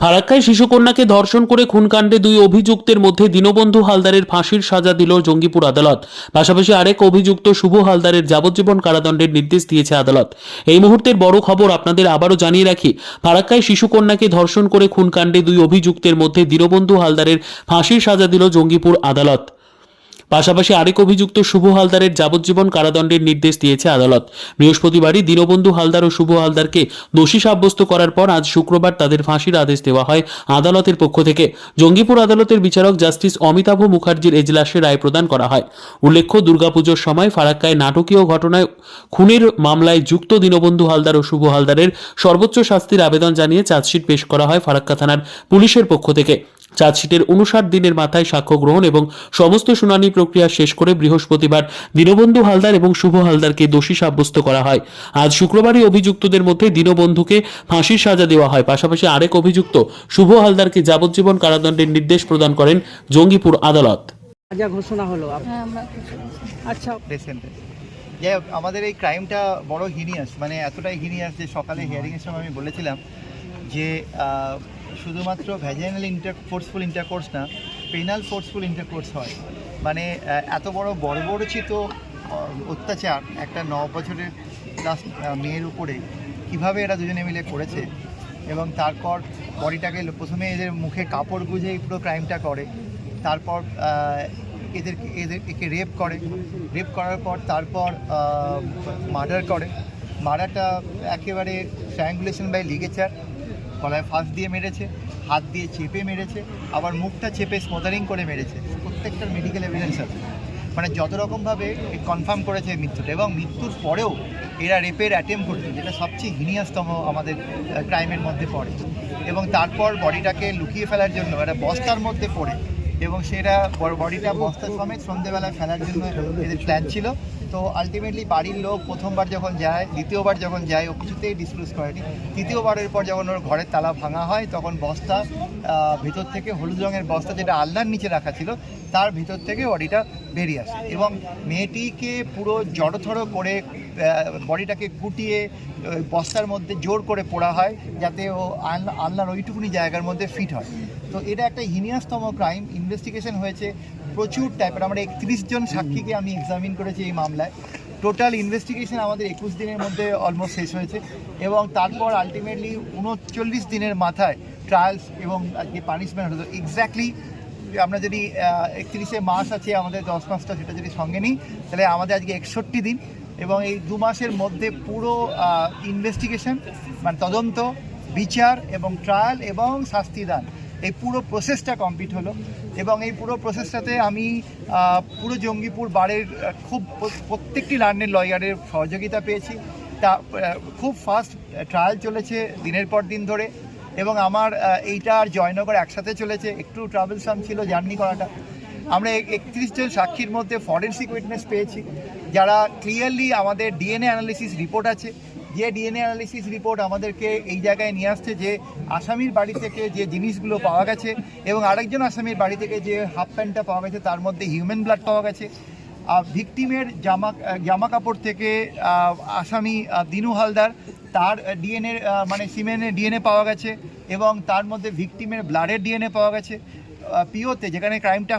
ফারাক্কায় শিশুকন্যাকে ধর্ষণ করে খুনকাণ্ডে দুই অভিযুক্তের মধ্যে দীনবন্ধু হালদারের ফাঁসির সাজা দিল জঙ্গিপুর আদালত। পাশাপাশি আরেক অভিযুক্ত শুভ হালদারের যাবজ্জীবন কারাদণ্ডের নির্দেশ দিয়েছে আদালত। এই মুহূর্তের বড় খবর আপনাদের আবারও জানিয়ে রাখি, ফারাক্কায় শিশুকন্যাকে ধর্ষণ করে খুনকাণ্ডে দুই অভিযুক্তের মধ্যে দীনবন্ধু হালদারের ফাঁসির সাজা দিল জঙ্গিপুর আদালত। পাশাপাশি আরেক অভিযুক্ত শুভ হালদারের যাবজ্জীবন কারাদণ্ডের নির্দেশ দিয়েছে আদালত। বৃহস্পতিবারই দীনবন্ধু হালদার ও শুভ হালদারকে দোষী সাব্যস্ত করার পর আজ শুক্রবার তাদের ফাঁসির আদেশ দেওয়া হয় আদালতের পক্ষ থেকে। জঙ্গিপুর আদালতের বিচারক জাস্টিস অমিতাভ মুখার্জির এজলাসে রায় প্রদান করা হয়। উল্লেখ্য, দুর্গাপুজোর সময় ফারাক্কায় নাটকীয় ঘটনায় খুনের মামলায় যুক্ত দীনবন্ধু হালদার ও শুভ হালদারের সর্বোচ্চ শাস্তির আবেদন জানিয়ে চার্জশিট পেশ করা হয় ফারাক্কা থানার পুলিশের পক্ষ থেকে। চার্জশিটের 59 দিনের মাথায় সাক্ষ্য গ্রহণ এবং সমস্ত শুনানি প্রক্রিয়া শেষ করে বৃহস্পতিবার দীনবন্ধু হালদার এবং শুভ হালদারকে দোষী সাব্যস্ত করা হয়। আজ শুক্রবারই অভিযুক্তদের মধ্যে দীনবন্ধুকে ফাঁসির সাজা দেওয়া হয়। পাশাপাশি আরেক অভিযুক্ত শুভ হালদারকে যাবজ্জীবন কারাদণ্ডের নির্দেশ প্রদান করেন জঙ্গিপুর আদালত। যা ঘোষণা হলো হ্যাঁ, আমরা খুশি। আচ্ছা, প্রেসেন্টে যাই হোক, আমাদের এই ক্রাইমটা বড় হিনিয়াস, মানে এতটাই হিনিয়াস যে সকালে হিয়ারিংয়ের সময় আমি বলেছিলাম যে শুধুমাত্র ভ্যাজাইনাল ফোর্সফুল ইন্টারকোর্স না, পেনাল ফোর্সফুল ইন্টারকোর্স হয়। মানে এত বড় বর্বরচিত অত্যাচার একটা 9 বছরের লাস্ট মেয়ের উপরে কিভাবে এরা দুজনে মিলে করেছে, এবং তারপর বডিটাকে প্রথমে এদের মুখে কাপড় গুঁজেই পুরো ক্রাইমটা করে, তারপর একে রেপ করার পর তারপর মার্ডার করে। মার্ডারটা একেবারে স্ট্র্যাঙ্গুলেশন বাই লিগেচার, গলায় ফাঁস দিয়ে মেরেছে, হাত দিয়ে চেপে মেরেছে, আবার মুখটা চেপে স্মোদারিং করে মেরেছে। প্রত্যেকটার মেডিকেল এভিডেন্স আছে, মানে যত রকমভাবে কনফার্ম করেছে মৃত্যুটা, এবং মৃত্যুর পরেও এরা রেপের অ্যাটেম্প করছে, যেটা সবচেয়ে হিনিয়াসতম আমাদের ক্রাইমের মধ্যে পড়ে। এবং তারপর বডিটাকে লুকিয়ে ফেলার জন্য একটা বস্তার মধ্যে পড়ে, এবং সেটা বডিটা বস্তা সমেত সন্ধ্যেবেলায় ফেলার জন্য এদের প্ল্যান ছিল। তো আলটিমেটলি বাড়ির লোক প্রথমবার যখন যায়, দ্বিতীয়বার যখন যায়, ও কিছুতেই ডিসক্লোজ করেনি। তৃতীয়বারের পর যখন ওর ঘরের তালা ভাঙা হয়, তখন বস্তা ভেতর থেকে হলুদ রঙের বস্তা, যেটা আলনার নিচে রাখা ছিল, তার ভিতর থেকে বডিটা বেরিয়ে আসে। এবং মেয়েটিকে পুরো জড়োথড়ো করে বডিটাকে কুটিয়ে বস্তার মধ্যে জোর করে পোড়া হয়, যাতে ও আলনার ওইটুকুনি জায়গার মধ্যে ফিট হয়। তো এটা একটা হিনিয়াসতম ক্রাইম। ইনভেস্টিগেশন হয়েছে প্রচুর টাইপের। আমরা 31 জন সাক্ষীকে আমি এক্সামিন করেছি এই মামলায়। টোটাল ইনভেস্টিগেশন আমাদের 21 দিনের মধ্যে অলমোস্ট শেষ হয়েছে, এবং তারপর আলটিমেটলি 39 দিনের মাথায় ট্রায়ালস এবং আজকে পানিশমেন্ট হলো। এক্স্যাক্টলি আমরা যদি 31শে মার্চ আছে, আমাদের 10 মাসটা, সেটা যদি সঙ্গে নিই, তাহলে আমাদের আজকে 61 দিন, এবং এই 2 মাসের মধ্যে পুরো ইনভেস্টিগেশন, মানে তদন্ত, বিচার এবং ট্রায়াল এবং শাস্তিদান, এই পুরো প্রসেসটা কমপ্লিট হলো। এবং এই পুরো প্রসেসটাতে আমি পুরো জঙ্গিপুর বারের প্রত্যেকটি লার্নের লয়ারের সহযোগিতা পেয়েছি। তা খুব ফাস্ট ট্রায়াল চলেছে দিনের পর দিন ধরে, এবং আমার এইটা আর জয়নগর একসাথে চলেছে। একটু ট্রাভেলসাম ছিল জার্নি করাটা। আমরা 31 জন সাক্ষীর মধ্যে ফরেন্সিক উইটনেস পেয়েছি, যারা ক্লিয়ারলি, আমাদের ডিএনএ অ্যানালিসিস রিপোর্ট আছে, যে ডিএনএ অ্যানালিসিস রিপোর্ট আমাদেরকে এই জায়গায় নিয়ে আসছে যে আসামির বাড়ি থেকে যে জিনিসগুলো পাওয়া গেছে, এবং আরেকজন আসামির বাড়ি থেকে যে হাফ প্যান্টটা পাওয়া গেছে, তার মধ্যে হিউম্যান ব্লাড পাওয়া গেছে। ভিকটিমের জামা কাপড় থেকে আসামি দিনু হালদার, তার ডিএনএ, মানে সিমেনের ডিএনএ পাওয়া গেছে, এবং তার মধ্যে ভিকটিমের ব্লাডের ডিএনএ পাওয়া গেছে। পিওতে, যেখানে ক্রাইমটা